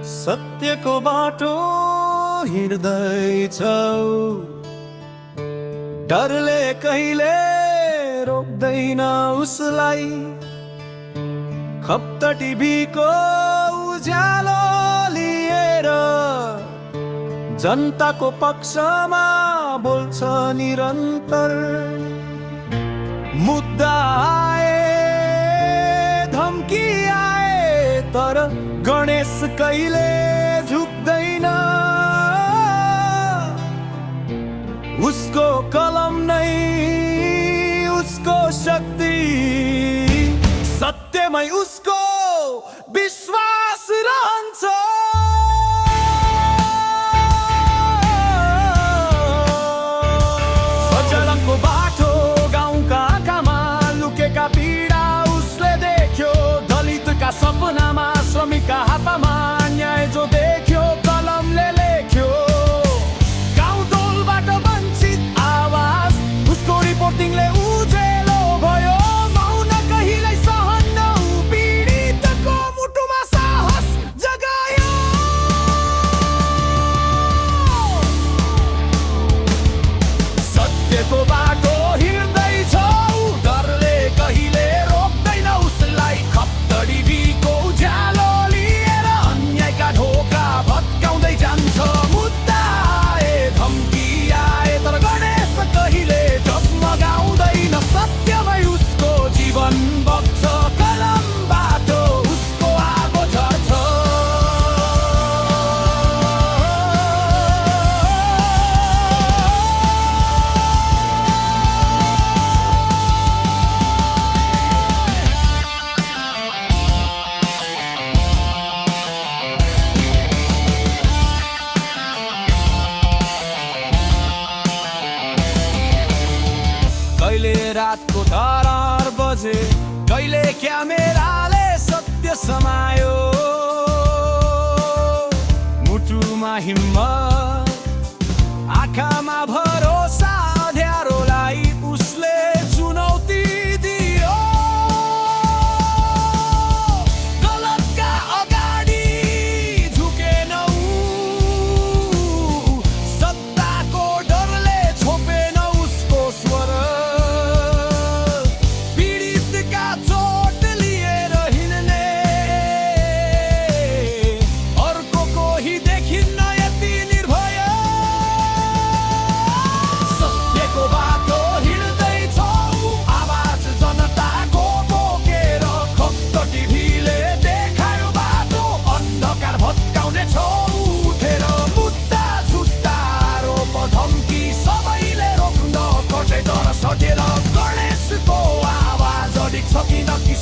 सत्यको बाटो हिँड्दैछौ, डरले कहिले रोक्दैन उसलाई। खप्त टिभीको उज्यालो लिएर जनताको पक्षमा बोल्छ निरन्तर। मुद्दा आए धम्की आए तर गणेश कहिले झुक्दैन। उसको कलम नै उसको शक्ति, सत्यमै उसको विश्वास रहन्छ। सजलको बाटो गाउँका आँखामा लुकेका पीडा उसले देख्यो। दलितका सपनामा श्रमिकका हातमा न्याय जो देख्यो, कलमले लेख्यो। गाउँ टोलबाट वञ्चित आवाज उसको रिपोर्टिङले उज्यालो भयो। मौन कहिल्यै सहन्न पीडितको मुटुमा साहस जगायो। सत्यको बाटो हिँड्दैछौ, डरले कहिले रोक्दैन उसलाई। खप्त टिभीको उज्यालो लिएर अन्यायका ढोका भत्काउँदै जान्छ। मुद्दा आए धम्की आए तर गणेश कहिले डगमगाउँदैन। सत्यमै उसको जीवन बग्छ, कलमबाट उसको आगो झर्छ। कहिले रातको 4 बजे, कहिले क्यामेराले सत्य समायो। मुटुमा हिम्मत, आँखामा भरोसा, अँध्यारोलाई उसले चुनौती दियो। गलतका अगाडि झुकेनौ, सत्ताको डरले छोपेन उसको स्वर। पीडितका चोट लिएर हिँड्ने अर्को कोही देखिन्न यति निर्भय। सत्यको बाटो हिँड्दैछौ, आवाज जनताको बोकेर। खप्त टिभीले देखायो बाटो, अन्धकार भत्काउने छौ उठेर। मुद्दा झुट्टा आरोप धम्की सबैले रोक्न खोजे तर सकेर। गणेशको आवाज अडिक सकिन कि